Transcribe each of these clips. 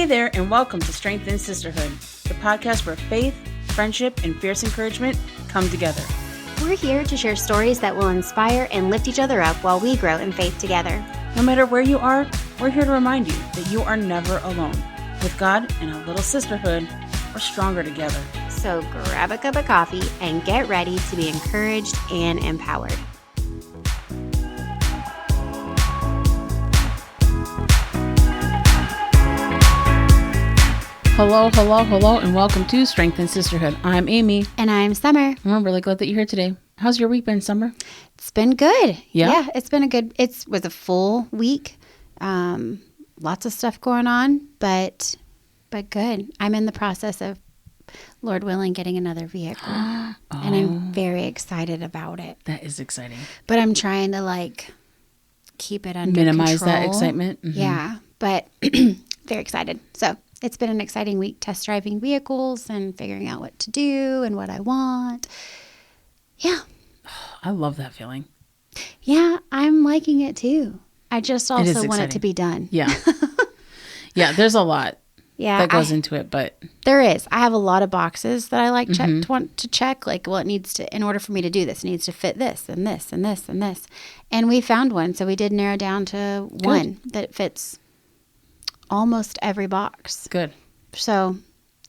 Hey there, and welcome to Strength and Sisterhood, the podcast where faith, friendship, and fierce encouragement come together. We're here to share stories that will inspire and lift each other up while we grow in faith together. No matter where you are, we're here to remind you that you are never alone. With God and a little sisterhood, we're stronger together. So grab a cup of coffee and get ready to be encouraged and empowered. Hello, and welcome to Strength and Sisterhood. I'm Amy. And I'm Summer. And we're really glad that you're here today. How's your week been, Summer? It's been good. Yeah? It's been it was a full week. Lots of stuff going on, but good. I'm in the process of, Lord willing, getting another vehicle. And I'm very excited about it. That is exciting. But I'm trying to keep it under Minimize control. that excitement. Mm-hmm. Yeah, but very excited. So it's been an exciting week, test driving vehicles and figuring out what to do and what I want. Yeah. I love that feeling. Yeah, I'm liking it too. I just also want exciting. it to be done. Yeah. Yeah, there's a lot that goes into it, but there is. I have a lot of boxes that I want to check. It needs to, in order for me to do this, it needs to fit this and this and this and this. And we found one, so we did narrow down to one that fits almost every box. Good. So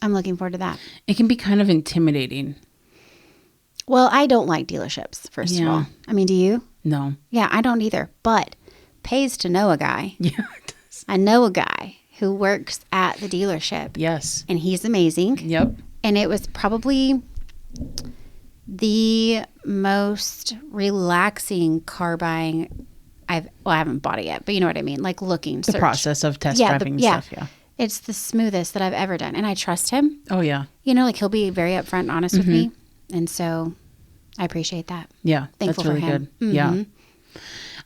I'm looking forward to that. It can be kind of intimidating. Well, I don't like dealerships, first of all. I mean, do you? No. Yeah, I don't either. But pays to know a guy. Yeah, it does. I know a guy who works at the dealership. Yes. And he's amazing. Yep. And it was probably the most relaxing car buying I haven't bought it yet, but you know what I mean? Looking. The process of test driving and stuff, yeah. It's the smoothest that I've ever done. And I trust him. Oh, yeah. He'll be very upfront and honest with me. And so I appreciate that. Yeah, Thankful that's really for him. good. Mm-hmm.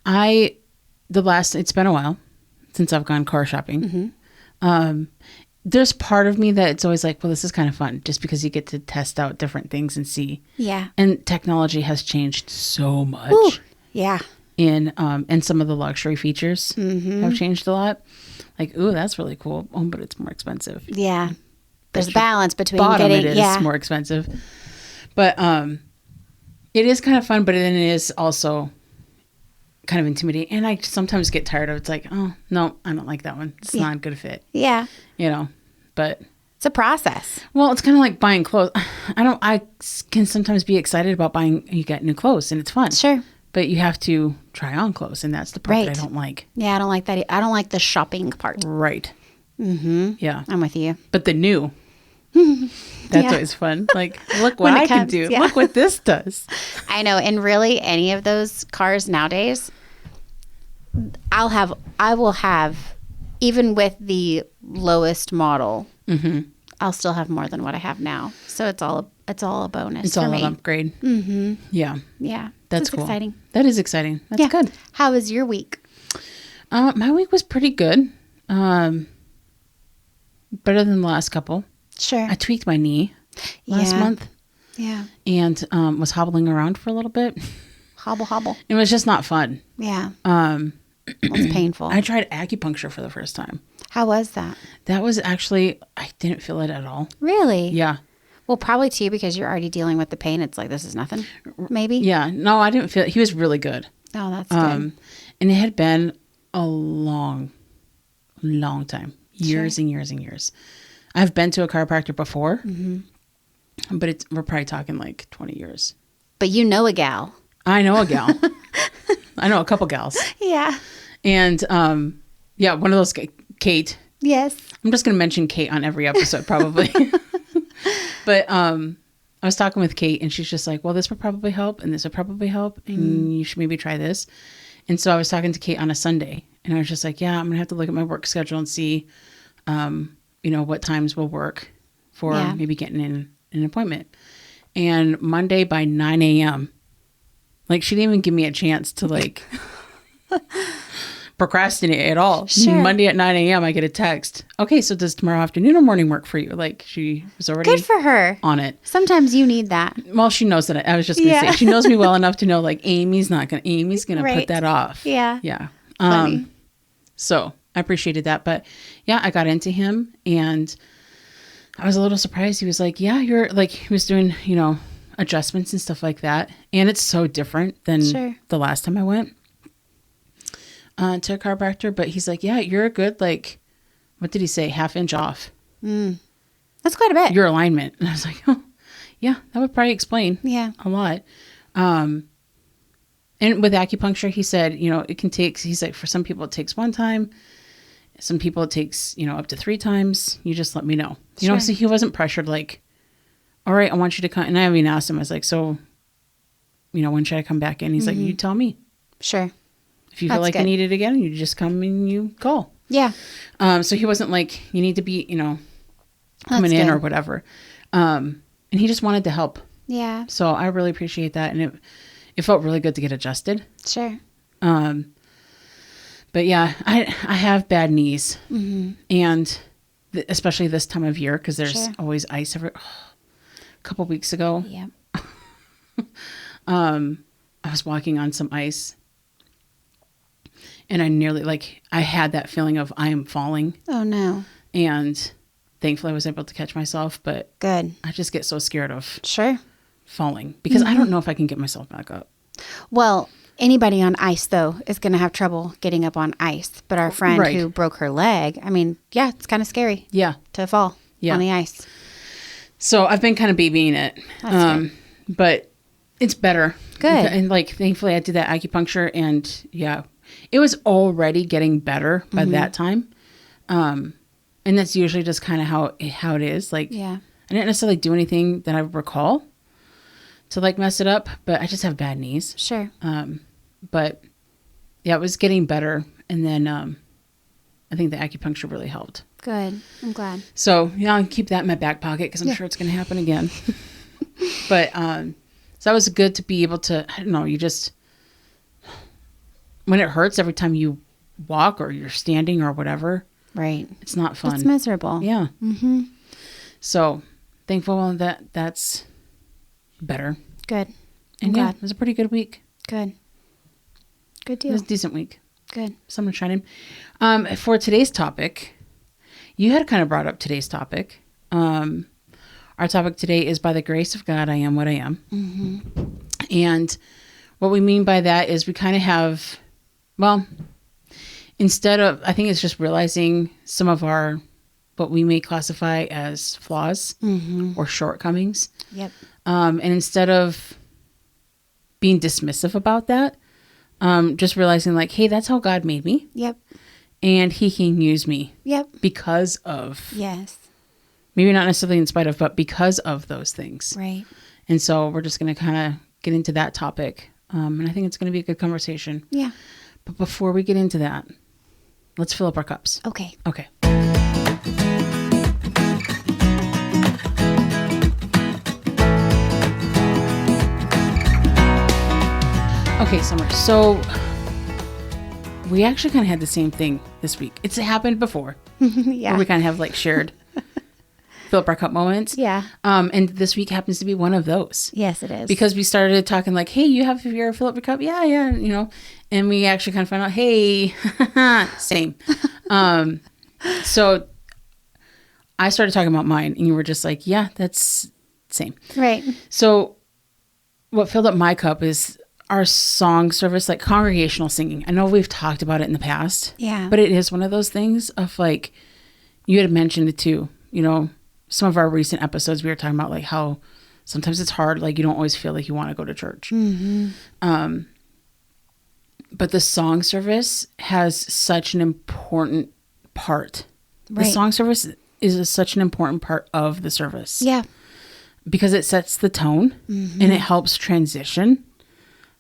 Yeah. It's been a while since I've gone car shopping. There's part of me that it's always like, well, this is kind of fun just because you get to test out different things and see. Yeah. And technology has changed so much. Ooh, yeah. And some of the luxury features have changed a lot. Ooh, that's really cool. Oh, but it's more expensive. Yeah. There's a balance between it's more expensive. But it is kind of fun, but then it is also kind of intimidating. And I sometimes get tired of it. It's like, oh, no, I don't like that one. It's not a good fit. Yeah. But it's a process. Well, it's kind of like buying clothes. I can sometimes be excited about you get new clothes and it's fun. Sure. But you have to try on clothes, and that's the part that I don't like. Yeah, I don't like that. I don't like the shopping part. Right. Mm-hmm. Yeah. I'm with you. But the new, that's always fun. Look what I can do. Yeah. Look what this does. I know. And really, any of those cars nowadays, I will have, even with the lowest model, I'll still have more than what I have now. So it's all a bonus. It's all an upgrade. Mm-hmm. Yeah. Yeah. That's cool. Exciting. That is exciting. That's good. How was your week? My week was pretty good. Better than the last couple. Sure. I tweaked my knee last month. Yeah. And was hobbling around for a little bit. Hobble. It was just not fun. Yeah. It's painful. I tried acupuncture for the first time. How was that? That was actually, I didn't feel it at all. Really? Yeah. Well, probably too, because you're already dealing with the pain. It's like, this is nothing, maybe? Yeah. No, I didn't feel it. He was really good. Oh, that's good. And it had been a long time. Years and years and years. I've been to a chiropractor before, but we're probably talking 20 years. But you know a gal. I know a gal. I know a couple gals. Yeah. And one of those, Kate. Yes. I'm just going to mention Kate on every episode probably. But I was talking with Kate and she's just like, well, this would probably help and this would probably help and you should maybe try this. And so I was talking to Kate on a Sunday and I was just like, yeah, I'm going to have to look at my work schedule and see, what times will work for maybe getting in an appointment. And Monday by 9 a.m., she didn't even give me a chance to procrastinate at all. Sure. Monday at 9 a.m. I get a text. Okay, so does tomorrow afternoon or morning work for you? She was already good for her on it. Sometimes you need that. Well, she knows that. I was just gonna say she knows me well enough to know Amy's gonna put that off. Yeah. Yeah. Funny. So I appreciated that. But yeah, I got into him and I was a little surprised. He was like, yeah, you're like, he was doing, adjustments and stuff like that. And it's so different than the last time I went to a chiropractor. But he's like, yeah, you're a good, like, what did he say? 1/2 inch off. That's quite a bit. Your alignment. And I was like, oh, yeah, that would probably explain a lot. And with acupuncture, he said, it can take, he's like, for some people it takes 1 time. Some people it takes, up to 3 times. You just let me know. So he wasn't pressured like, all right, I want you to come. And I even asked him, I was like, so, when should I come back in? He's like, you tell me. Sure. If you feel like you need it again, you just come and you call. Yeah. So he wasn't like, you need to be, coming in or whatever. And he just wanted to help. Yeah. So I really appreciate that. And it felt really good to get adjusted. Sure. But yeah, I have bad knees, and especially this time of year because there's always ice every. A couple weeks ago, I was walking on some ice, and I nearly I had that feeling of I am falling. Oh no! And thankfully, I was able to catch myself. But good. I just get so scared of falling because I don't know if I can get myself back up. Well. Anybody on ice, though, is going to have trouble getting up on ice. But our friend who broke her leg, I mean, yeah, it's kind of scary. Yeah. To fall on the ice. So I've been kind of babying it. That's good. But it's better. Good. And thankfully I did that acupuncture and it was already getting better by that time. And that's usually just kind of how it is. I didn't necessarily do anything that I recall to mess it up, but I just have bad knees. Sure. But yeah, it was getting better. And then, I think the acupuncture really helped. Good. I'm glad. So I'll keep that in my back pocket because I'm sure it's going to happen again. But, so that was good to be able to, I don't know, you just, when it hurts every time you walk or you're standing or whatever. Right. It's not fun. It's miserable. Yeah. So thankful that that's better. Good. And it was a pretty good week. Good deal. It was a decent week. Good. Sun was shining. For today's topic, you had kind of brought up today's topic. Our topic today is by the grace of God, I am what I am. And what we mean by that is we kind of have, instead of, I think it's just realizing some of our, what we may classify as flaws or shortcomings. Yep. And instead of being dismissive about that, just realizing hey, that's how God made me. Yep. And he can use me. Yep. Because of. Yes. Maybe not necessarily in spite of, but because of those things. Right. And so we're just going to kind of get into that topic. And I think it's going to be a good conversation. Yeah. But before we get into that, let's fill up our cups. Okay. Okay. Okay, Summer. So we actually kind of had the same thing this week. It's happened before. Yeah. Where we kind of have shared fill up our cup moments. Yeah. And this week happens to be one of those. Yes, it is. Because we started talking hey, you have your fill up your cup? Yeah. And we actually kind of found out, hey, same. So I started talking about mine and you were just yeah, that's same. Right. So what filled up my cup is our song service, congregational singing. I know we've talked about it in the past. Yeah. But it is one of those things of you had mentioned it too, some of our recent episodes we were talking about how sometimes it's hard, you don't always feel like you want to go to church. But the song service has such an important part. Right. The song service is such an important part of the service. Yeah. Because it sets the tone and it helps transition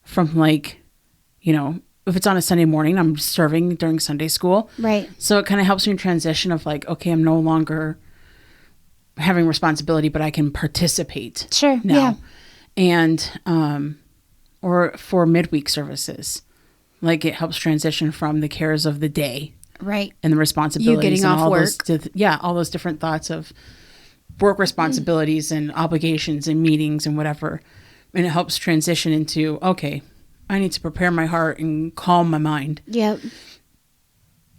from if it's on a Sunday morning, I'm serving during Sunday school. Right. So it kind of helps me transition of okay, I'm no longer having responsibility, but I can participate. Sure. Now. Yeah. And, or for midweek services, it helps transition from the cares of the day. Right. And the responsibilities. You getting and off all work. All those different thoughts of work responsibilities and obligations and meetings and whatever. And it helps transition into, okay, I need to prepare my heart and calm my mind. Yep.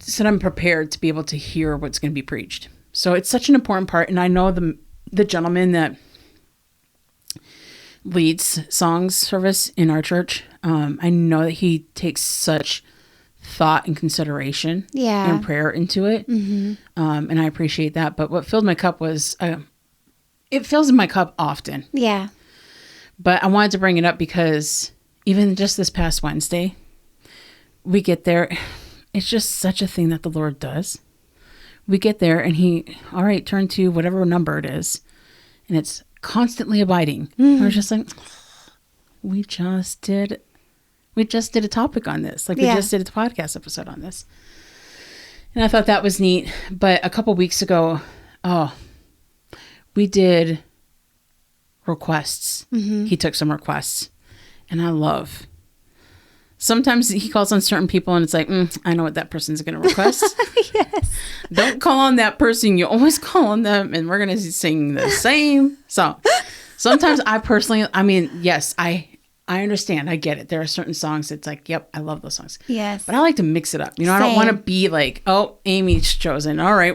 so that I'm prepared to be able to hear what's going to be preached. So it's such an important part. And I know the gentleman that leads songs service in our church. I know that he takes such thought and consideration and prayer into it. And I appreciate that. But what filled my cup was, it fills my cup often. Yeah. But I wanted to bring it up because even just this past Wednesday, we get there. It's just such a thing that the Lord does. We get there and all right, turn to whatever number it is. And it's constantly abiding. I was just like, we just did a topic on this. Like we just did a podcast episode on this. And I thought that was neat. But a couple weeks ago, we did requests. He took some requests. And I love, sometimes he calls on certain people and it's like, I know what that person's going to request. Yes. Don't call on that person. You always call on them and we're going to sing the same song. Sometimes yes, I understand. I get it. There are certain songs that's like, yep, I love those songs. Yes. But I like to mix it up. You know, I don't want to be like, oh, Amy's chosen. All right,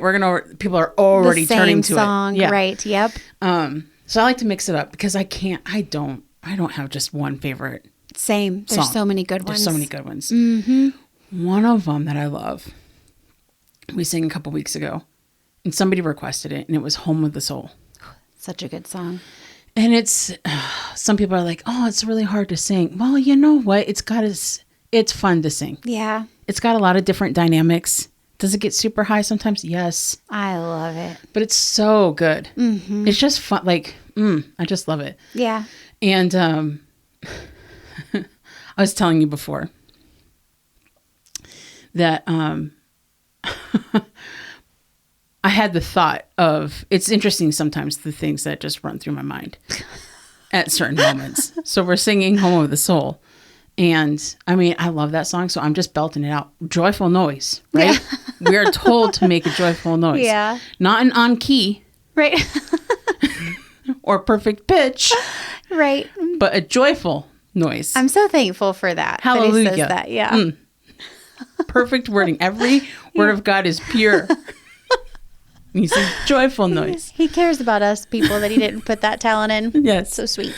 people are already turning to song, it. Yeah. Right. Yep. So I like to mix it up because I don't have just one favorite. Same. There's song. so many good ones. There's so many good ones. One of them that I love, we sang a couple weeks ago and somebody requested it and it was Home of the Soul. Such a good song. And it's, some people are like, oh, it's really hard to sing. Well, you know what? It's fun to sing. Yeah. It's got a lot of different dynamics. Does it get super high sometimes? Yes. I love it. But it's so good. It's just fun. Like, I just love it. Yeah. And I was telling you before that I had the thought of, it's interesting sometimes the things that just run through my mind at certain moments. So we're singing Home of the Soul. And I love that song. So I'm just belting it out. Joyful noise, right? Yeah. We are told to make a joyful noise. Yeah. Not an on key. Right. Or perfect pitch. Right. But a joyful noise. I'm so thankful for that. Hallelujah. That he says that. Yeah. Perfect wording. Every word of God is pure. He says joyful noise. He cares about us people that he didn't put that talent in. Yes. So sweet.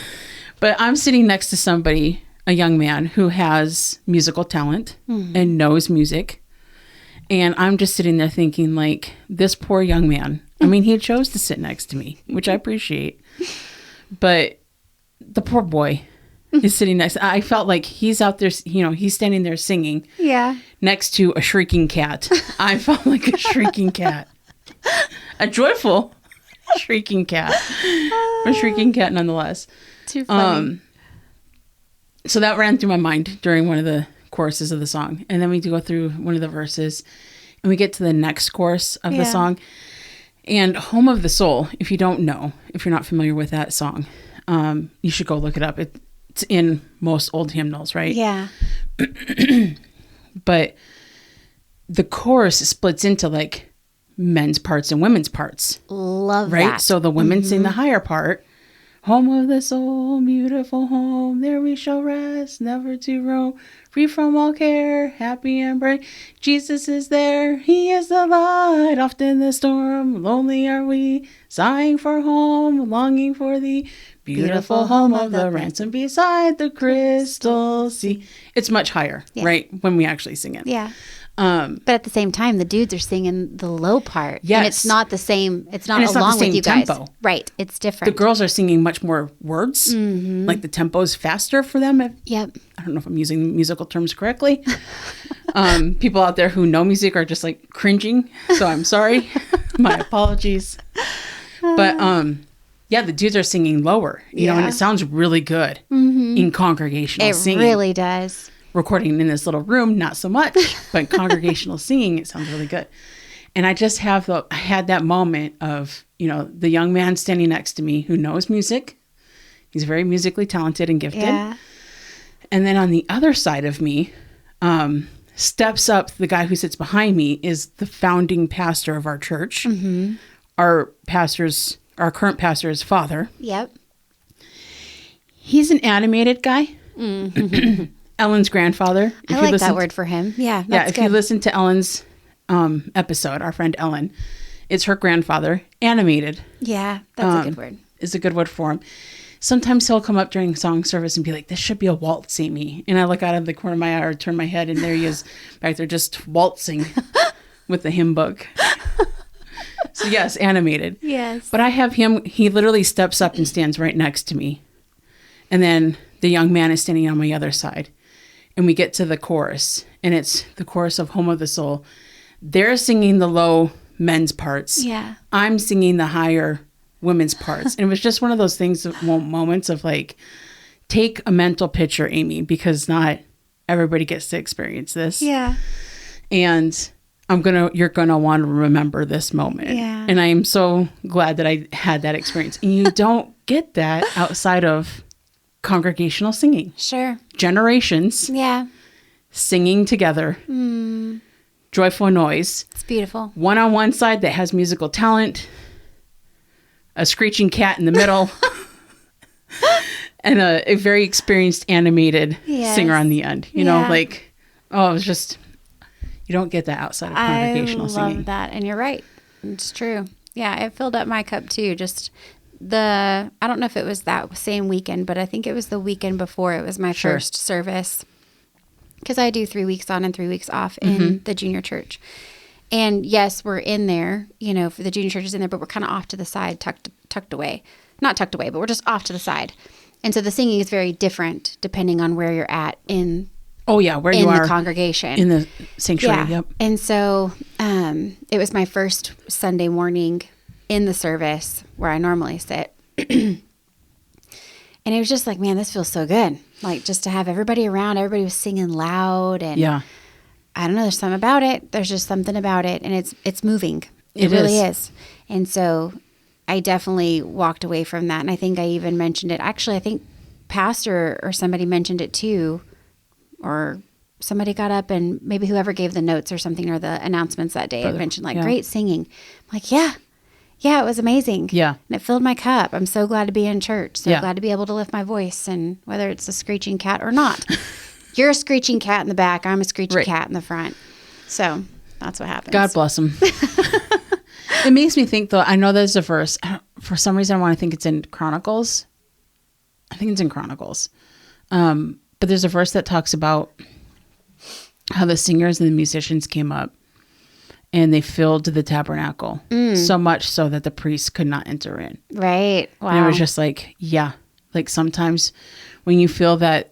But I'm sitting next to somebody, a young man who has musical talent and knows music. And I'm just sitting there thinking like, this poor young man. He chose to sit next to me, which I appreciate. But the poor boy is sitting next. I felt like he's out there, he's standing there singing. Yeah. Next to a shrieking cat. I felt like a shrieking cat. A joyful shrieking cat. A shrieking cat nonetheless. Too funny. So that ran through my mind during one of the choruses of the song. And then we go through one of the verses and we get to the next chorus of the song. And Home of the Soul, if you don't know, if you're not familiar with that song, you should go look it up. It's in most old hymnals, right? Yeah. But the chorus splits into like men's parts and women's parts. Love that. Right? So the women sing the higher part. Home of the soul, beautiful home, there we shall rest, never to roam, free from all care, happy and bright. Jesus is there, he is the light, oft in the storm, lonely are we, sighing for home, longing for thee, beautiful home of the ransom beside the crystal sea. It's much higher, right, when we actually sing it. Yeah. But at the same time, the dudes are singing the low part. Yes. And it's not the same. It's not along with you guys. Tempo. Right. It's different. The girls are singing much more words. Like the tempo is faster for them. Yep. I don't know if I'm using musical terms correctly. People out there who know music are just like cringing. So I'm sorry. My apologies. But the dudes are singing lower, you know, and it sounds really good in congregational singing. It really does. Recording in this little room, not so much, but congregational singing, it sounds really good. And I just I had that moment of, the young man standing next to me who knows music. He's very musically talented and gifted. Yeah. And then on the other side of me, steps up the guy who sits behind me is the founding pastor of our church. Our current pastor's father. Yep. He's an animated guy. Ellen's grandfather. I like that word for him. Yeah, that's if you listen to Ellen's episode, our friend Ellen, it's her grandfather, animated. Yeah, that's a good word. Is a good word for him. Sometimes he'll come up during song service and be like, this should be a waltz, Amy. And I look out of the corner of my eye or turn my head, and there he is back there just waltzing with the hymn book. So yes, animated. Yes. But I have him, he literally steps up and stands right next to me. And then the young man is standing on my other side. And we get to the chorus, and it's the chorus of Home of the Soul. They're singing the low men's parts. Yeah. I'm singing the higher women's parts. And it was just one of those things, moments of like, take a mental picture, Amy, because not everybody gets to experience this. Yeah. And you're gonna want to remember this moment. Yeah. And I am so glad that I had that experience. And you don't get that outside of congregational singing. Sure. Generations. Yeah. Singing together. Joyful noise. It's beautiful. One on one side that has musical talent. A screeching cat in the middle. And a very experienced animated singer on the end. You know, like, oh, it was just, you don't get that outside of congregational singing. I love that. And you're right. It's true. Yeah, it filled up my cup too. Just I don't know if it was that same weekend, but I think it was the weekend before. It was my first service. Because I do 3 weeks on and 3 weeks off in the junior church. And yes, we're in there, for the junior church is in there, but we're kind of off to the side, tucked away. Not tucked away, but we're just off to the side. And so the singing is very different depending on where you're at in where you are the congregation. in the sanctuary. Yeah. Yep. And so it was my first Sunday morning in the service where I normally sit. And it was just like, man, this feels so good. Like just to have everybody around, everybody was singing loud, and I don't know, there's something about it. There's just something about it, and it's moving. It really is. And so I definitely walked away from that. And I think I even mentioned it. Actually, I think pastor or somebody mentioned it too, or somebody got up and maybe whoever gave the notes or something or the announcements that day mentioned like great singing. I'm like, yeah, it was amazing. Yeah. And it filled my cup. I'm so glad to be in church. So glad to be able to lift my voice, and whether it's a screeching cat or not. You're a screeching cat in the back. I'm a screeching cat in the front. So that's what happens. God bless him. It makes me think, though, I know there's a verse. For some reason, I want to think it's in Chronicles. I think it's in Chronicles. But there's a verse that talks about how the singers and the musicians came up and they filled the tabernacle so much so that the priests could not enter in. Right. Wow. And it was just like, like sometimes when you feel that,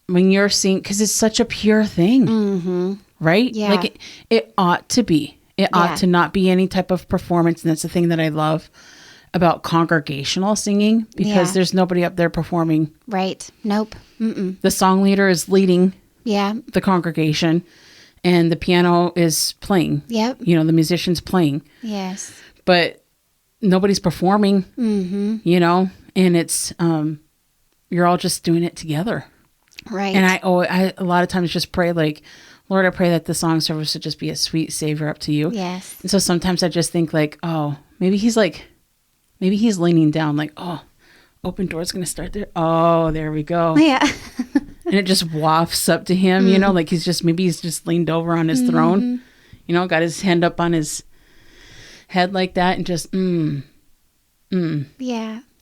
when you're singing, because it's such a pure thing, right? Yeah. Like it ought to be. It ought to not be any type of performance. And that's the thing that I love about congregational singing, because there's nobody up there performing. Right. Nope. Mm-mm. The song leader is leading the congregation, and the piano is playing. Yep. The musician's playing. Yes. But nobody's performing, and it's, you're all just doing it together. Right. And I a lot of times just pray like, Lord, I pray that the song service would just be a sweet savior up to you. Yes. And so sometimes I just think like, oh, maybe he's leaning down like, oh, open door's going to start there. Oh, there we go. Yeah. And it just wafts up to him, like he's just leaned over on his throne, got his hand up on his head like that and just, Yeah. And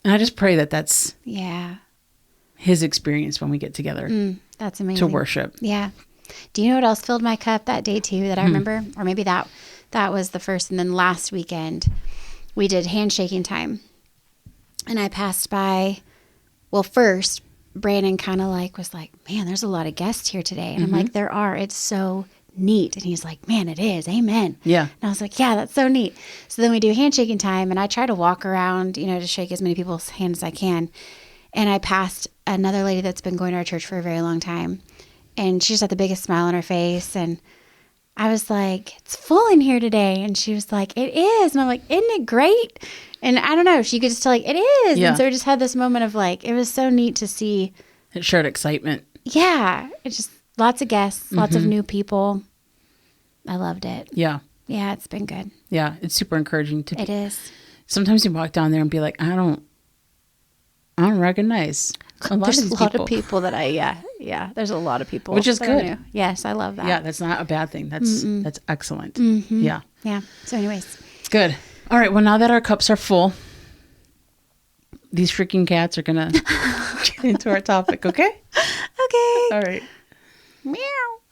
I just pray that that's his experience when we get together. That's amazing. To worship. Yeah. Do you know what else filled my cup that day too that I remember? Or maybe that was the first. And then last weekend we did handshaking time. And I passed by, first Brandon kind of was like, man, there's a lot of guests here today. And I'm like, there are. It's so neat. And he's like, man, it is. Amen. Yeah. And I was like, yeah, that's so neat. So then we do handshaking time, and I try to walk around, to shake as many people's hands as I can. And I passed another lady that's been going to our church for a very long time. And she just had the biggest smile on her face. And I was like, it's full in here today. And she was like, it is. And I'm like, isn't it great? And I don't know, she could just tell it is. Yeah. And so we just had this moment of it was so neat to see. It shared excitement. Yeah. It's just lots of guests, lots of new people. I loved it. Yeah. Yeah, it's been good. Yeah, it's super encouraging It is. Sometimes you walk down there and be like, I don't recognize There's a lot of people that there's a lot of people. Which is good. Yes, I love that. Yeah, that's not a bad thing. That's excellent. Yeah. Yeah. So anyways. Good. All right. Well, now that our cups are full, these freaking cats are going to get into our topic, okay? Okay. All right. Meow.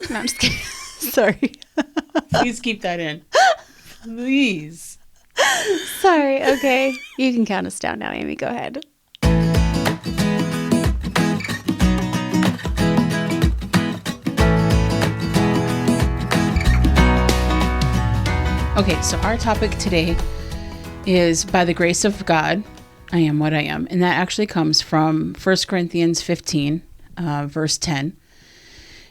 No, I'm just kidding. Sorry. Please keep that in. Please. Sorry. Okay. You can count us down now, Amy. Go ahead. Okay, so our topic today is by the grace of God, I am what I am. And that actually comes from 1 Corinthians 15, verse 10.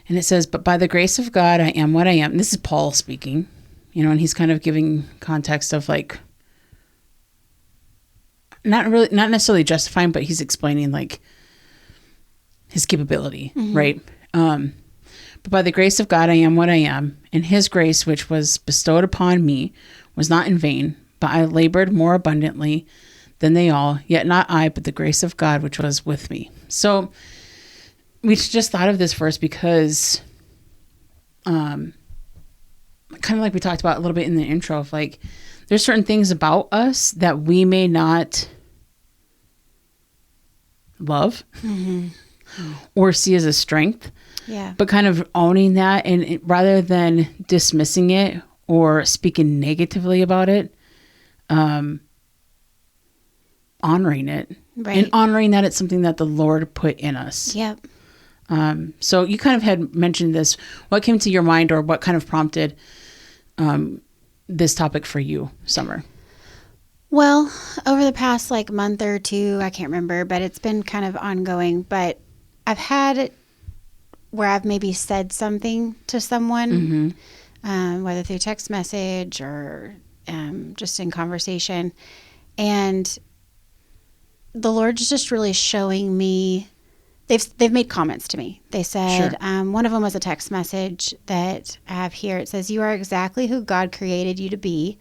And it says, but by the grace of God, I am what I am. And this is Paul speaking, and he's kind of giving context of like, not necessarily justifying, but he's explaining like his capability, right? But by the grace of God, I am what I am. And his grace, which was bestowed upon me, was not in vain, but I labored more abundantly than they all, yet not I, but the grace of God, which was with me. So we just thought of this verse because, kind of like we talked about a little bit in the intro of like, there's certain things about us that we may not love or see as a strength. Yeah. But kind of owning that, and rather than dismissing it or speaking negatively about it, honoring it. Right. And honoring that it's something that the Lord put in us. Yep. So you kind of had mentioned this. What came to your mind, or what kind of prompted this topic for you, Summer? Well, over the past like month or two, I can't remember, but it's been kind of ongoing. But I've had where I've maybe said something to someone, whether through text message or just in conversation. And the Lord's just really showing me, they've made comments to me. They said, one of them was a text message that I have here. It says, you are exactly who God created you to be.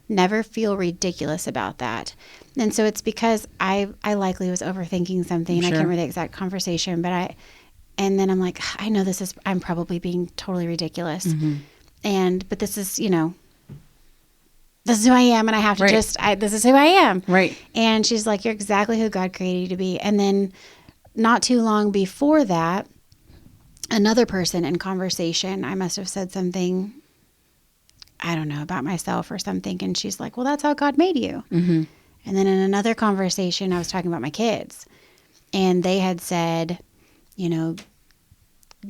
Never feel ridiculous about that. And so it's because I likely was overthinking something. And I can't remember the exact conversation, but and then I'm like, I know I'm probably being totally ridiculous. But this is, this is who I am. And I have to this is who I am. Right. And she's like, you're exactly who God created you to be. And then not too long before that, another person in conversation, I must have said something, I don't know, about myself or something. And she's like, well, that's how God made you. And then in another conversation, I was talking about my kids. And they had said,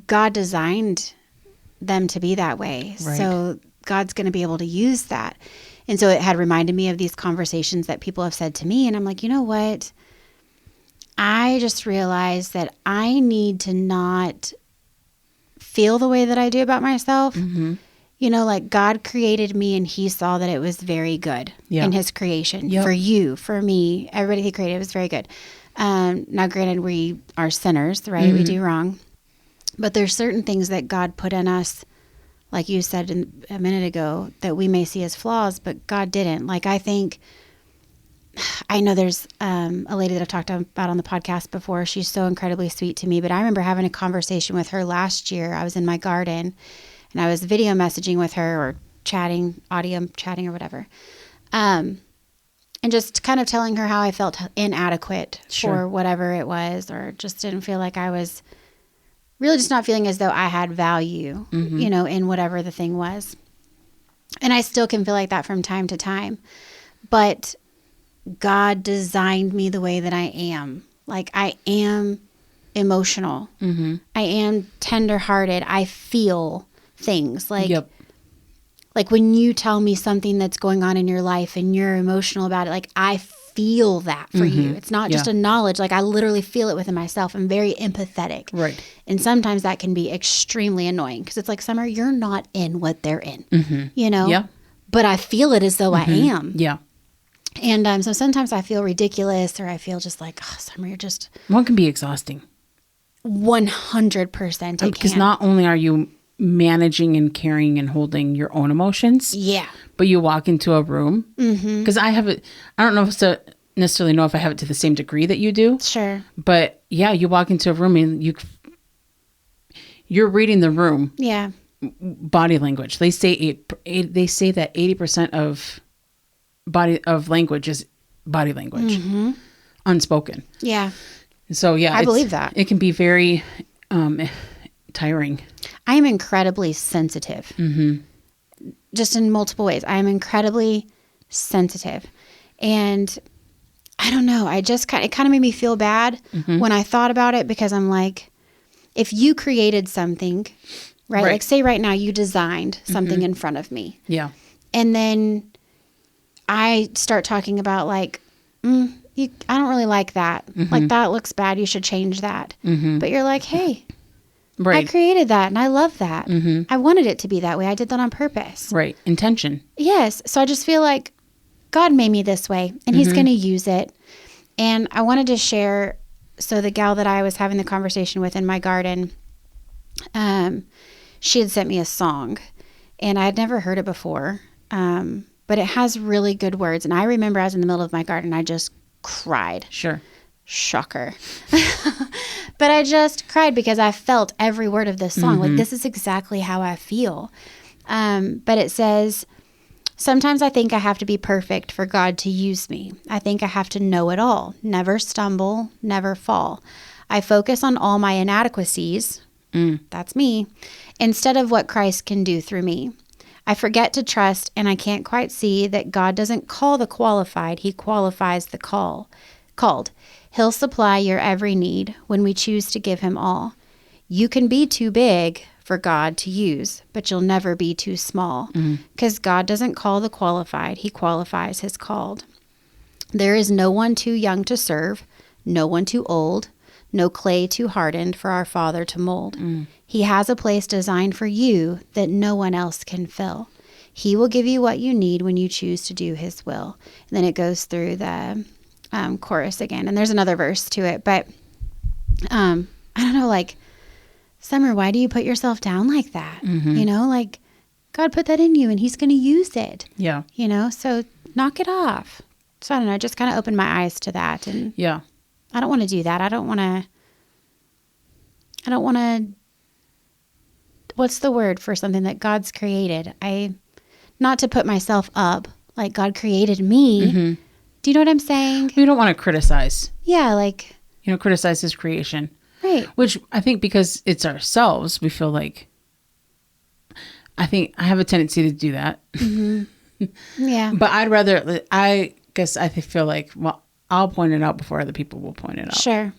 God designed them to be that way. Right. So God's going to be able to use that. And so it had reminded me of these conversations that people have said to me. And I'm like, you know what? I just realized that I need to not feel the way that I do about myself. Like God created me and he saw that it was very good in his creation. For you, for me, everybody he created was very good. Now, granted, we are sinners, right? We do wrong. But there's certain things that God put in us, like you said a minute ago, that we may see as flaws, but God didn't. Like, I know there's a lady that I've talked about on the podcast before. She's so incredibly sweet to me. But I remember having a conversation with her last year. I was in my garden, and I was video messaging with her, or audio chatting or whatever. And just kind of telling her how I felt inadequate for whatever it was, or just didn't feel like I was really just not feeling as though I had value, in whatever the thing was. And I still can feel like that from time to time. But God designed me the way that I am. Like, I am emotional. I am tenderhearted. I feel things. Like when you tell me something that's going on in your life and you're emotional about it, like I feel that for you. It's not just a knowledge. Like I literally feel it within myself. I'm very empathetic. Right. And sometimes that can be extremely annoying because it's like, Summer, you're not in what they're in, Yeah. But I feel it as though I am. Yeah. And so sometimes I feel ridiculous, or I feel just like, oh, Summer, you're just... One can be exhausting. 100% it because not only are you managing and carrying and holding your own emotions. Yeah. But you walk into a room. Because I don't know if it's necessarily know if I have it to the same degree that you do. Sure. But yeah, you walk into a room and you're reading the room. Yeah. Body language. They say they say that 80% of language is body language, unspoken. Yeah. So yeah, I believe that. It can be very tiring. I am incredibly sensitive. Just in multiple ways. I am incredibly sensitive. And I don't know. It kind of made me feel bad when I thought about it, because I'm like, if you created something, right? Like say right now you designed something in front of me. Yeah. And then I start talking about like, I don't really like that. Like that looks bad. You should change that. But you're like, hey, I created that and I love that. I wanted it to be that way. I did that on purpose. Right. Intention. Yes. So I just feel like God made me this way and he's going to use it. And I wanted to share. So the gal that I was having the conversation with in my garden, she had sent me a song and I had never heard it before. But it has really good words. And I remember I was in the middle of my garden. I just cried. Sure. Shocker. But I just cried because I felt every word of this song. Like, this is exactly how I feel. But it says, sometimes I think I have to be perfect for God to use me. I think I have to know it all, never stumble, never fall. I focus on all my inadequacies. That's me. Instead of what Christ can do through me. I forget to trust, and I can't quite see that God doesn't call the qualified. He qualifies the called. He'll supply your every need when we choose to give him all. You can be too big for God to use, but you'll never be too small, because God doesn't call the qualified. He qualifies his called. There is no one too young to serve, no one too old, no clay too hardened for our Father to mold. He has a place designed for you that no one else can fill. He will give you what you need when you choose to do his will. And then it goes through the chorus again. And there's another verse to it. But I don't know, like, Summer, why do you put yourself down like that? You know, like, God put that in you and he's going to use it. Yeah. You know, so knock it off. So I don't know, just kind of opened my eyes to that. And yeah, I don't want to do that. I don't want to, what's the word for something that God's created? Not to put myself up, like God created me. Do you know what I'm saying? We don't want to criticize. Yeah, like, criticize his creation. Right. Which I think because it's ourselves, we feel like, I have a tendency to do that. Yeah. But I guess I feel like, well, I'll point it out before other people will point it out. Sure.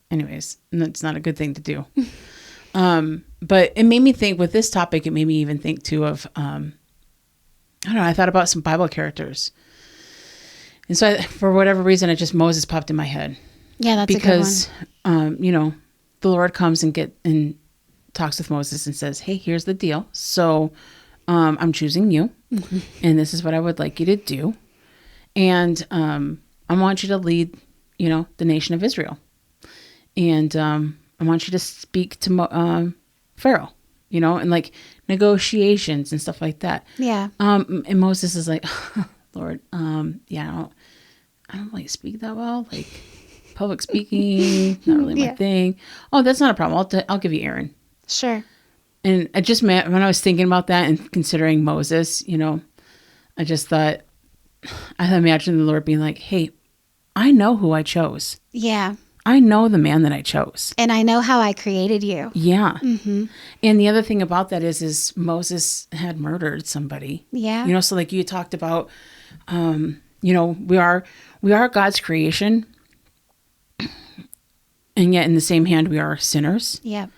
Anyways, and that's not a good thing to do. But it made me think with this topic, it made me even think too of, I don't know, I thought about some Bible characters. And so for whatever reason, Moses popped in my head. Yeah, that's because, a good one. The Lord comes and talks with Moses and says, hey, here's the deal. So I'm choosing you and this is what I would like you to do. And I want you to lead, the nation of Israel. And I want you to speak to Pharaoh, and like negotiations and stuff like that. Yeah. And Moses is like, Lord, yeah, I don't like speak that well. Like public speaking, not really my thing. Oh, that's not a problem. I'll give you Aaron. Sure. And I just when I was thinking about that and considering Moses, I just thought, I imagined the Lord being like, hey, I know who I chose. Yeah. I know the man that I chose. And I know how I created you. Yeah. And the other thing about that is Moses had murdered somebody. Yeah. So like you talked about, we are God's creation. And yet in the same hand, we are sinners. Yep.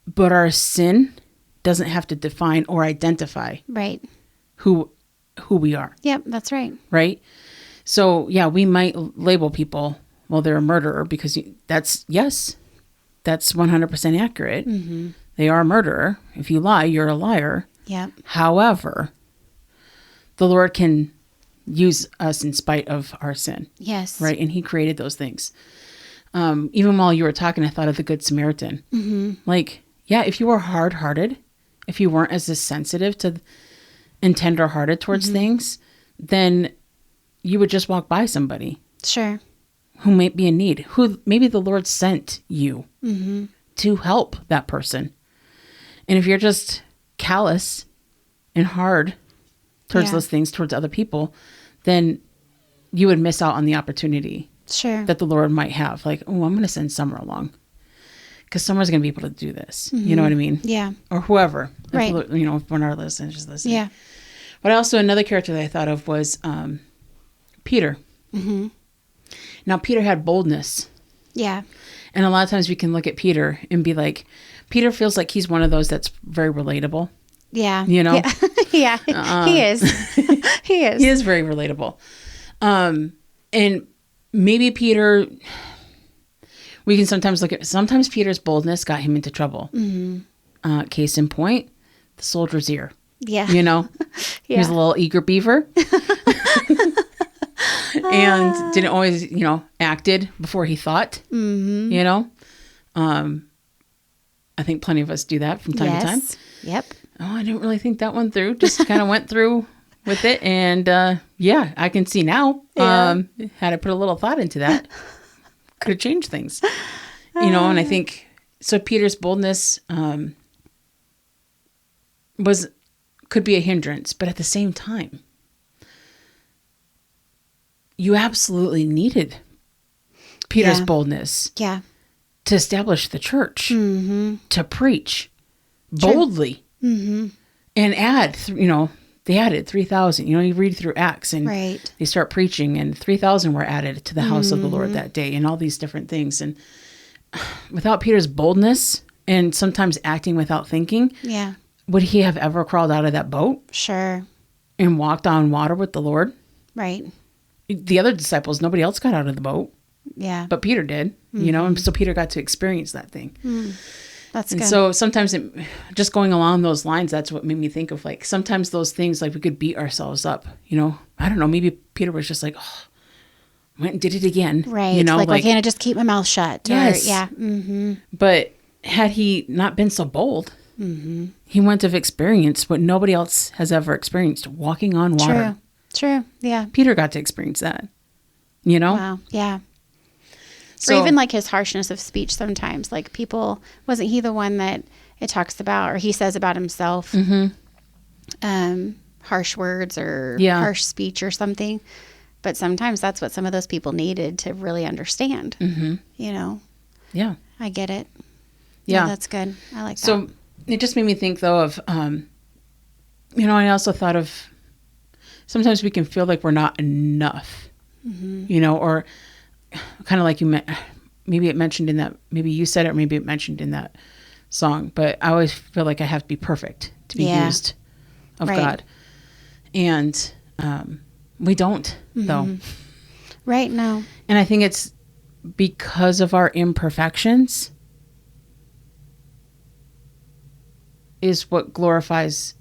But our sin doesn't have to define or identify who we are. Yep, that's right. Right? So, yeah, we might label people, well, they're a murderer because that's 100% accurate. They are a murderer. If you lie, you're a liar. Yep. However, the Lord can use us in spite of our sin. Yes. Right? And he created those things. Even while you were talking, I thought of the Good Samaritan. Like, yeah, if you were hard-hearted, if you weren't as sensitive to and tender-hearted towards things, then you would just walk by somebody Sure. who might be in need, who maybe the Lord sent you to help that person. And if you're just callous and hard towards those things, towards other people, then you would miss out on the opportunity Sure. that the Lord might have. Like, oh, I'm going to send Summer along because Summer's going to be able to do this. You know what I mean? Yeah. Or whoever. Right. If, you know, if Bernard listens, just listen. Yeah. But also another character that I thought of was Peter. Mm-hmm. Now, Peter had boldness. Yeah. And a lot of times we can look at Peter and be like, Peter feels like he's one of those that's very relatable. Yeah. You know? Yeah. He is. He is. He is very relatable. And maybe Peter, we can sometimes look at, sometimes Peter's boldness got him into trouble. Case in point, the soldier's ear. Yeah. You know? He was a little eager beaver. And didn't always, you know, acted before he thought, you know? I think plenty of us do that from time to time. Yep. Oh, I didn't really think that one through. Just kind of went through with it. And yeah, I can see now, had I put a little thought into that, could have changed things. You know, and I think, so Peter's boldness could be a hindrance, but at the same time, you absolutely needed Peter's boldness to establish the church, to preach boldly, and add, you know, they added 3,000. You know, you read through Acts and they start preaching and 3,000 were added to the house of the Lord that day and all these different things. And without Peter's boldness and sometimes acting without thinking, would he have ever crawled out of that boat? Sure. And walked on water with the Lord? Right. The other disciples, nobody else got out of the boat. Yeah. But Peter did, you know, and so Peter got to experience that thing. That's and good. so sometimes just going along those lines, that's what made me think of, like, sometimes those things, like, we could beat ourselves up, you know. I don't know, maybe Peter was just like, oh, went and did it again. Right. You know, like, why can't I just keep my mouth shut? Yes. Or, yeah. Mm-hmm. But had he not been so bold, he wouldn't have experienced what nobody else has ever experienced, walking on water. True. Yeah. Peter got to experience that, you know? Wow. Yeah. So, or even like his harshness of speech sometimes. Like people, wasn't he the one that it talks about, or he says about himself, harsh words or harsh speech or something. But sometimes that's what some of those people needed to really understand, you know? Yeah. I get it. Yeah. No, that's good. I like that. So it just made me think, though, of, you know, I also thought of sometimes we can feel like we're not enough, you know, or kind of like maybe it mentioned in that, maybe you said it, or maybe it mentioned in that song, but I always feel like I have to be perfect to be used of God. And we don't, though. Right, no. And I think it's because of our imperfections is what glorifies,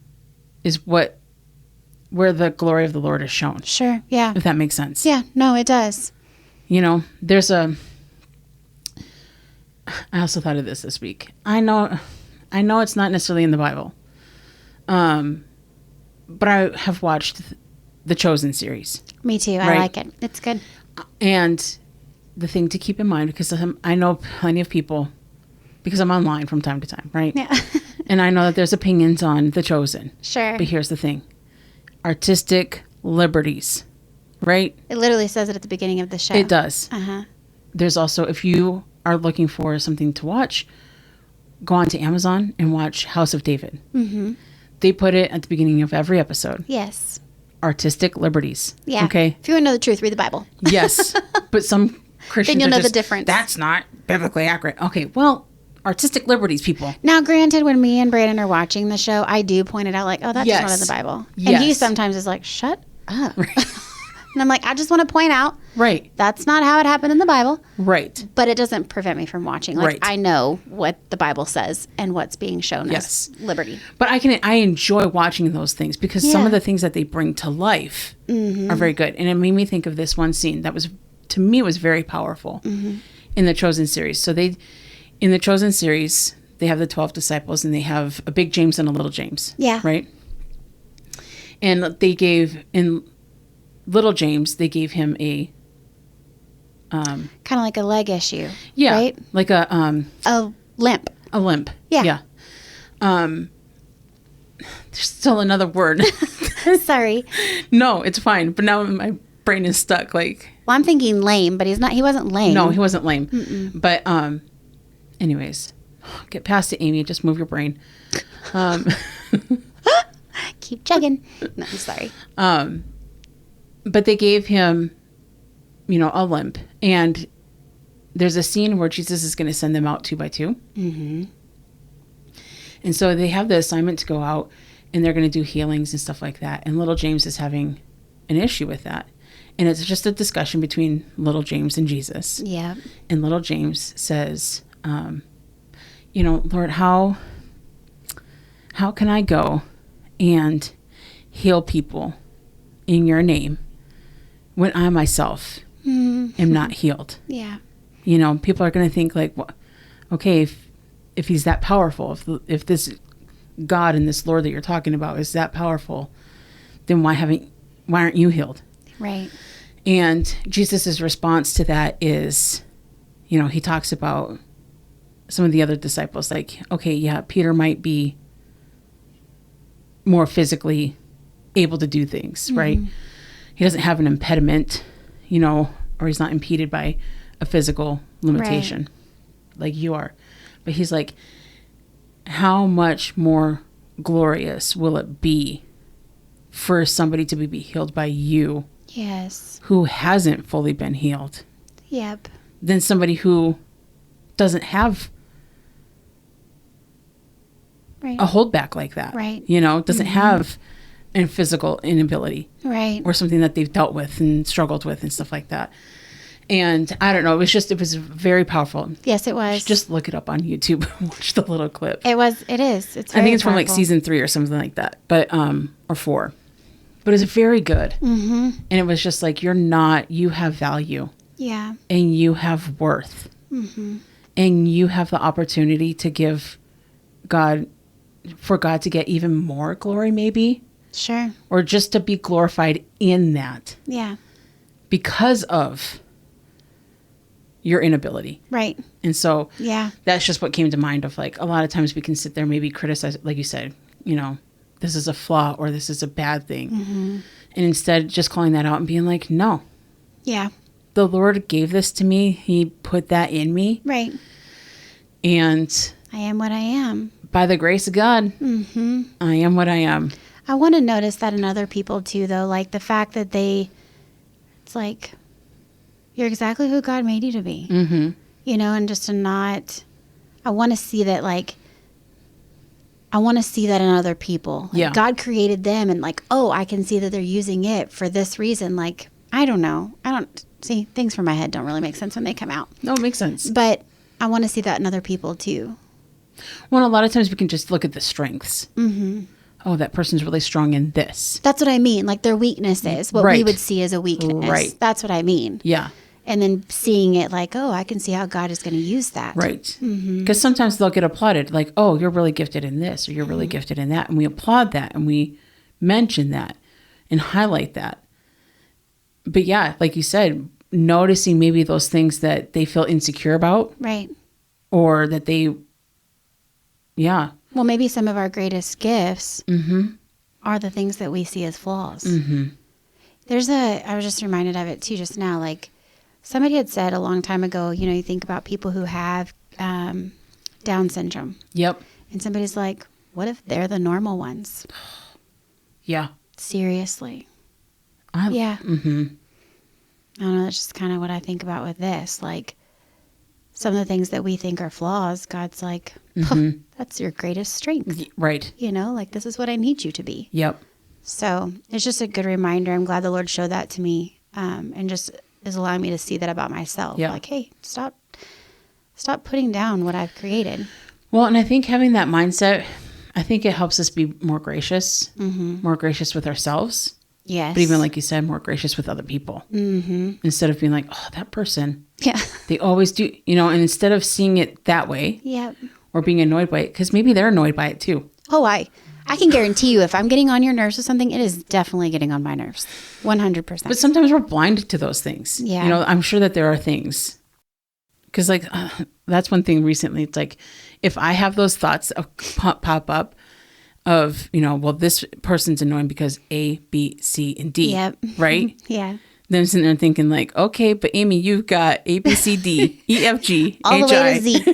where the glory of the Lord is shown. Sure, yeah. If that makes sense. Yeah, no, it does. You know, I also thought of this week. I know it's not necessarily in the Bible. But I have watched the Chosen series. Me too. I like it. It's good. And the thing to keep in mind, because I know plenty of people, because I'm online from time to time, right? Yeah. And I know that there's opinions on the Chosen. Sure. But here's the thing. Artistic liberties, right? It literally says it at the beginning of the show. It does. Uh-huh. There's also, if you are looking for something to watch, go on to Amazon and watch House of David. Mm-hmm. They put it at the beginning of every episode. Yes. Artistic liberties. Yeah. Okay. If you want to know the truth, read the Bible. Yes. But some Christians then you'll know just, the difference. That's not biblically accurate. Okay. Well, artistic liberties, people. Now, granted, when me and Brandon are watching the show, I do point it out like, oh, that's just not in the Bible. Yes. And he sometimes is like, shut up. And I'm like, I just want to point out. Right. That's not how it happened in the Bible. Right. But it doesn't prevent me from watching. Like, I know what the Bible says and what's being shown as liberty. But I enjoy watching those things because some of the things that they bring to life are very good. And it made me think of this one scene that was, to me, was very powerful in the Chosen series. So in the Chosen series, they have the 12 disciples and they have a big James and a little James. Yeah. Right? And they gave, in little James, they gave him a Kind of like a leg issue. yeah, Right? like a limp. limp. Yeah. Yeah. There's still another word. Sorry. No, it's fine. But now my brain is stuck. Like, Well, I'm thinking lame, but he wasn't lame. no, he wasn't lame. But anyways, get past it, Amy. Just move your brain. Keep chugging. No, I'm sorry. But they gave him, a limp. And there's a scene where Jesus is going to send them out 2 by 2. Mm-hmm. And so they have the assignment to go out and they're going to do healings and stuff like that. And little James is having an issue with that. And it's just a discussion between little James and Jesus. Yeah. And little James says, Lord, how can I go and heal people in your name when I myself am not healed? Yeah. People are going to think like, well, okay, if he's that powerful, if this God and this Lord that you're talking about is that powerful, then why aren't you healed? Right. And Jesus's response to that is, he talks about some of the other disciples, like, okay, yeah, Peter might be more physically able to do things, right? He doesn't have an impediment, or he's not impeded by a physical limitation like you are. But he's like, how much more glorious will it be for somebody to be healed by you? Yes. Who hasn't fully been healed? Yep. Than somebody who doesn't have a holdback like that. Right. Doesn't have a physical inability. Right. Or something that they've dealt with and struggled with and stuff like that. And I don't know, it was very powerful. Yes, it was. Just look it up on YouTube and watch the little clip. It is. It's very I think it's powerful. from like season 3 or something like that, but or 4. But it's very good. Mm-hmm. And it was just like, you have value. Yeah. And you have worth. Mm-hmm. And you have the opportunity to give for God to get even more glory maybe. Sure. Or just to be glorified in that. Yeah. Because of your inability. Right. And so yeah, that's just what came to mind of like, a lot of times we can sit there, maybe criticize, like you said, this is a flaw or this is a bad thing. Mm-hmm. And instead just calling that out and being like, no. Yeah. The Lord gave this to me. He put that in me. Right. And I am what I am. By the grace of God, I am what I am. I want to notice that in other people too, though. Like the fact that it's like, you're exactly who God made you to be. Mm-hmm. And just to not, I want to see that, like, I want to see that in other people. Like, yeah. God created them and like, oh, I can see that they're using it for this reason. Like, I don't know. See, things from my head don't really make sense when they come out. No, it makes sense. But I want to see that in other people too. Well, a lot of times we can just look at the strengths. Mm-hmm. Oh, that person's really strong in this. That's what I mean. Like their weaknesses, what we would see as a weakness. Right. That's what I mean. Yeah. And then seeing it like, oh, I can see how God is going to use that. Right. Because sometimes they'll get applauded like, oh, you're really gifted in this or you're really gifted in that. And we applaud that and we mention that and highlight that. But yeah, like you said, noticing maybe those things that they feel insecure about. Right. Or that they, yeah. Well, maybe some of our greatest gifts are the things that we see as flaws. Mm-hmm. I was just reminded of it too just now, like, somebody had said a long time ago, you think about people who have Down syndrome. Yep. And somebody's like, what if they're the normal ones? Yeah. Seriously. Yeah. Mm-hmm. I don't know. That's just kind of what I think about with this. Like, some of the things that we think are flaws, God's like, that's your greatest strength. Right. Like, this is what I need you to be. Yep. So it's just a good reminder. I'm glad the Lord showed that to me and just is allowing me to see that about myself. Yeah. Like, hey, stop putting down what I've created. Well, and I think having that mindset, I think it helps us be more gracious with ourselves. Yes. But even like you said, more gracious with other people. Mm-hmm. Instead of being like, oh, that person. Yeah. They always do, and instead of seeing it that way. Yep. Or being annoyed by it, because maybe they're annoyed by it too. Oh, I can guarantee you, if I'm getting on your nerves with something, it is definitely getting on my nerves. 100%. But sometimes we're blind to those things. Yeah. You know, I'm sure that there are things. Because, like, that's one thing recently. It's like, if I have those thoughts of pop up of, you know, well, this person's annoying because A, B, C, and D. Yep. Right? Yeah. Then I'm sitting there thinking, like, okay, but Amy, you've got A, B, C, D, E, F, G, All the H, way I. to Z.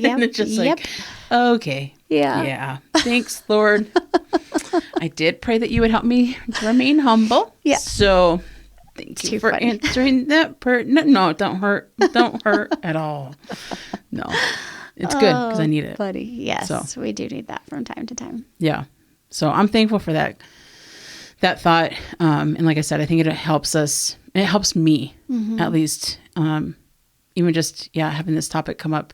Yep. And it's just like, okay. Yeah. Yeah. Thanks, Lord. I did pray that you would help me to remain humble. Yeah. So thank you for answering that. No, don't hurt. Don't hurt at all. No. It's good because I need it. Buddy. Yes. So. We do need that from time to time. Yeah. So I'm thankful for that thought. And like I said, I think it helps us. It helps me at least. Even just, having this topic come up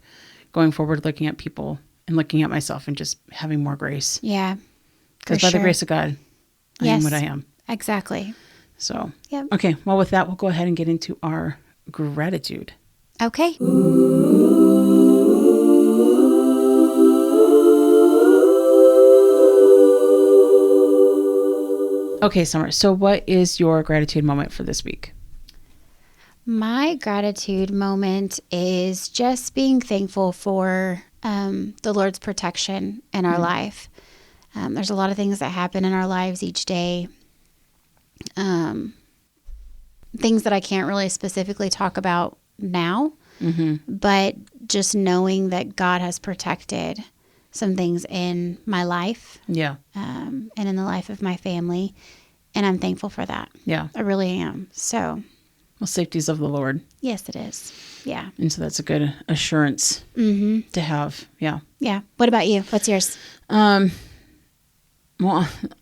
going forward, looking at people and looking at myself and just having more grace. Yeah. Because by the grace of God, I am what I am. Exactly. So, yep. Okay. Well, with that, we'll go ahead and get into our gratitude. Okay. Okay, Summer. So what is your gratitude moment for this week? My gratitude moment is just being thankful for the Lord's protection in our life. There's a lot of things that happen in our lives each day. Things that I can't really specifically talk about now, but just knowing that God has protected some things in my life. Yeah. And in the life of my family. And I'm thankful for that. Yeah. I really am. So. Well, safety is of the Lord. Yes, it is. Yeah. And so that's a good assurance to have. Yeah. Yeah. What about you? What's yours? Well,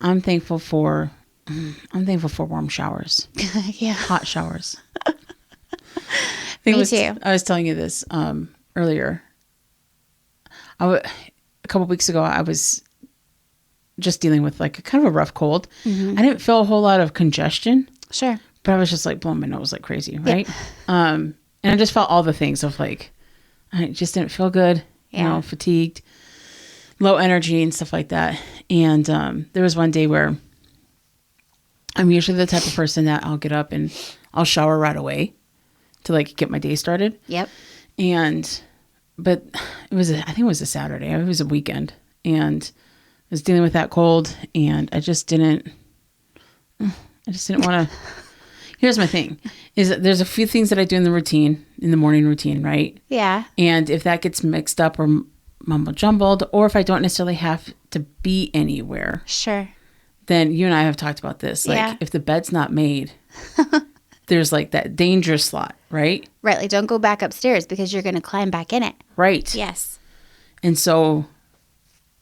I'm thankful for warm showers. Yeah. Hot showers. Me too. I was telling you this earlier. A couple of weeks ago, I was just dealing with like a kind of a rough cold. I didn't feel a whole lot of congestion. Sure. But I was just like blowing my nose like crazy, right? Yeah. And I just felt all the things of like, I just didn't feel good, you know, fatigued, low energy and stuff like that. And there was one day where I'm usually the type of person that I'll get up and I'll shower right away to like get my day started. Yep. But I think it was a Saturday. It was a weekend. And I was dealing with that cold and I just didn't want to. Here's my thing, is that there's a few things that I do in the morning routine, right? Yeah. And if that gets mixed up or mumble jumbled, or if I don't necessarily have to be anywhere. Sure. Then you and I have talked about this. Like if the bed's not made, there's like that danger slot, right? Right. Like don't go back upstairs because you're going to climb back in it. Right. Yes. And so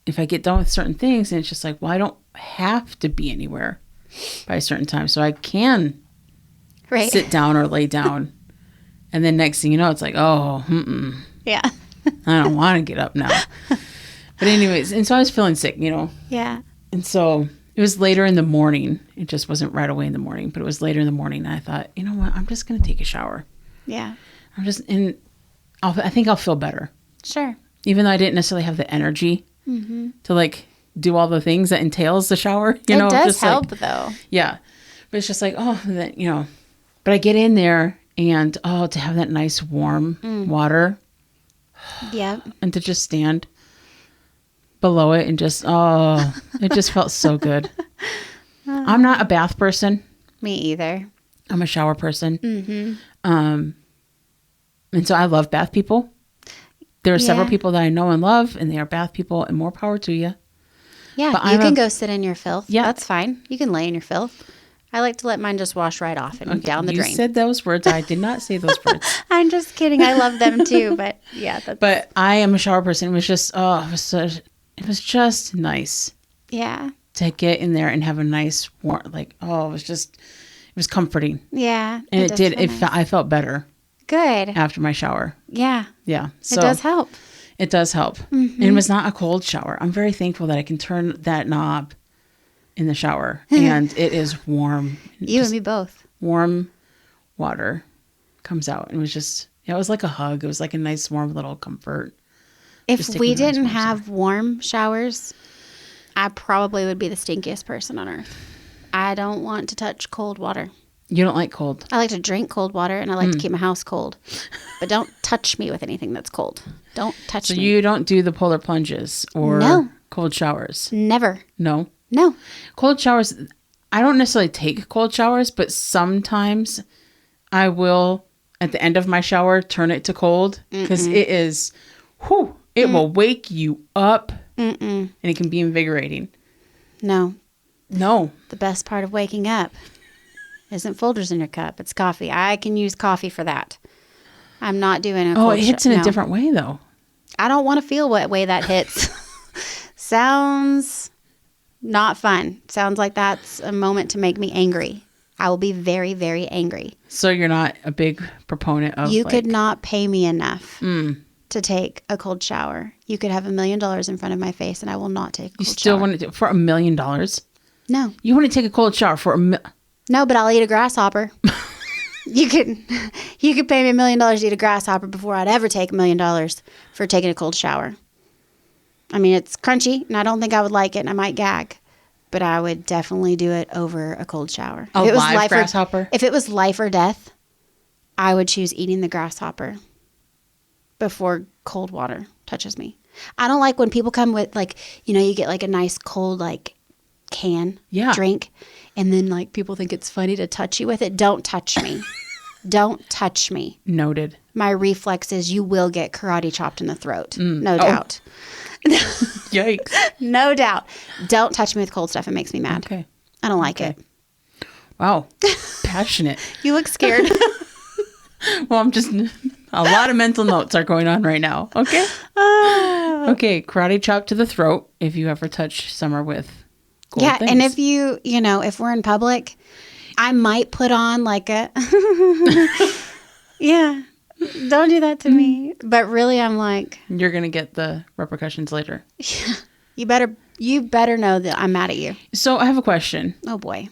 if I get done with certain things and it's just like, well, I don't have to be anywhere by a certain time. So I can sit down or lay down. And then next thing you know, it's like, oh, yeah. I don't want to get up now. But anyways, and so I was feeling sick, you know. Yeah. And so it was later in the morning. It just wasn't right away in the morning, but it was later in the morning. And I thought, you know what? I'm just going to take a shower. Yeah. I think I'll feel better. Sure. Even though I didn't necessarily have the energy to like do all the things that entails the shower. You know, it does just help like, though. Yeah. But it's just like, oh, that, you know, but I get in there and, to have that nice warm water. Yeah. And to just stand below it and just, it just felt so good. I'm not a bath person. Me either. I'm a shower person. And so I love bath people. There are several people that I know and love, and they are bath people, and more power to you. Yeah, but you can go sit in your filth. Yeah. That's fine. You can lay in your filth. I like to let mine just wash right off and down the drain. You said those words. I did not say those words. I'm just kidding. I love them too, but yeah. But I am a shower person. It was just, it was just nice. Yeah. To get in there and have a nice warm, it was comforting. Yeah. And it did. Nice. I felt better. Good. After my shower. Yeah. Yeah. So, it does help. It does help. And it was not a cold shower. I'm very thankful that I can turn that knob in the shower and it is warm. You and me both. Warm water comes out. It was just, it was like a hug. It was like a nice warm little comfort. If we didn't have warm showers, I probably would be the stinkiest person on earth. I don't want to touch cold water. You don't like cold? I like to drink cold water, and I like to keep my house cold. But don't touch me with anything that's cold. Don't touch me. So you don't do the polar plunges or cold showers? Never. No? No. Cold showers, I don't necessarily take cold showers, but sometimes I will, at the end of my shower, turn it to cold. Because it is, it will wake you up. And it can be invigorating. No. No. The best part of waking up isn't Folgers in your cup. It's coffee. I can use coffee for that. I'm not doing a cold it hits in a different way, though. I don't want to feel what way that hits. Sounds not fun. Sounds like that's a moment to make me angry. I will be very, very angry. So you're not a big proponent of You could not pay me enough to take a cold shower. You could have $1 million in front of my face and I will not take a cold shower. You still want to do for $1 million? No. You want to take a cold shower for No, but I'll eat a grasshopper. You could pay me $1 million to eat a grasshopper before I'd ever take $1 million for taking a cold shower. I mean, it's crunchy, and I don't think I would like it, and I might gag. But I would definitely do it over a cold shower. A live grasshopper? If it was life or death, I would choose eating the grasshopper before cold water touches me. I don't like when people come with, like, you know, you get, like, a nice cold, like, can drink, and then, like, people think it's funny to touch you with it. Don't touch me. Don't touch me. Noted. My reflex is you will get karate chopped in the throat. No doubt. Yikes. No doubt. Don't touch me with cold stuff. It makes me mad. Okay. I don't like it. Wow. Passionate. You look scared. Well, I'm just, a lot of mental notes are going on right now. Okay. Okay. Karate chop to the throat if you ever touch Summer with cold things. And if if we're in public, I might put on like a, don't do that to me. But really, I'm like, you're going to get the repercussions later. You better know that I'm mad at you. So I have a question. Oh boy.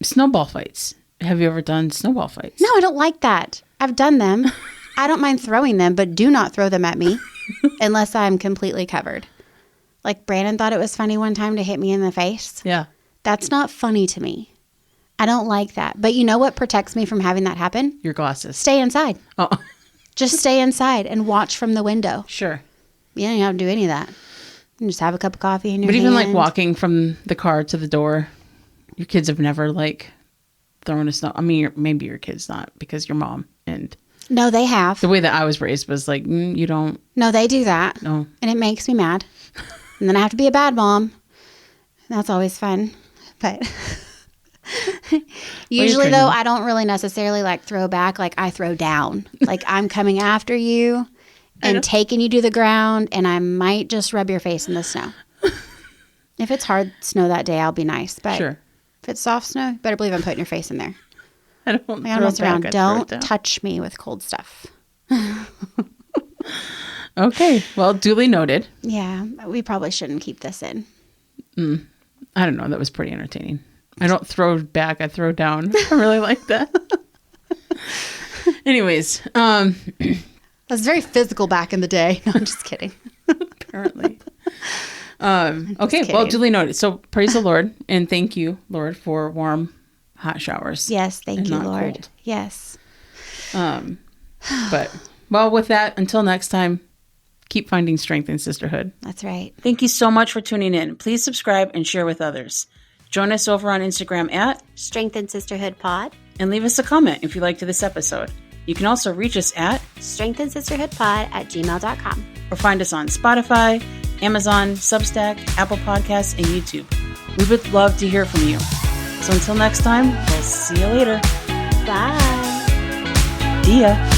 Snowball fights. Have you ever done snowball fights? No, I don't like that. I've done them. I don't mind throwing them, but do not throw them at me unless I'm completely covered. Like Brandon thought it was funny one time to hit me in the face. Yeah. That's not funny to me. I don't like that. But you know what protects me from having that happen? Your glasses. Stay inside. Oh. Just stay inside and watch from the window. Sure. You don't have to do any of that. You can just have a cup of coffee in your hand. But even like walking from the car to the door, your kids have never like thrown a snow. I mean, maybe your kids not because your mom and. No, they have. The way that I was raised was like, you don't. No, they do that. No. And it makes me mad. And then I have to be a bad mom. That's always fun. But usually, though, I don't really necessarily like throw back. Like I throw down. Like I'm coming after you and taking you to the ground. And I might just rub your face in the snow. If it's hard snow that day, I'll be nice. But if it's soft snow, you better believe I'm putting your face in there. I don't mess around. Don't touch me with cold stuff. Okay. Well, duly noted. Yeah. We probably shouldn't keep this in. I don't know. That was pretty entertaining. I don't throw back. I throw down. I really like that. Anyways. I was very physical back in the day. No, I'm just kidding. Apparently. Okay. Well, duly noted. So praise the Lord. And thank you, Lord, for warm, hot showers. Yes. Thank you, Lord. Cold. Yes. But, well, with that, until next time, keep finding strength in sisterhood. That's right. Thank you so much for tuning in. Please subscribe and share with others. Join us over on Instagram at Strength Sisterhood Pod. And leave us a comment if you liked this episode. You can also reach us at strengthandsisterhoodpod@gmail.com. Or find us on Spotify, Amazon, Substack, Apple Podcasts, and YouTube. We would love to hear from you. So until next time, we'll see you later. Bye. See ya.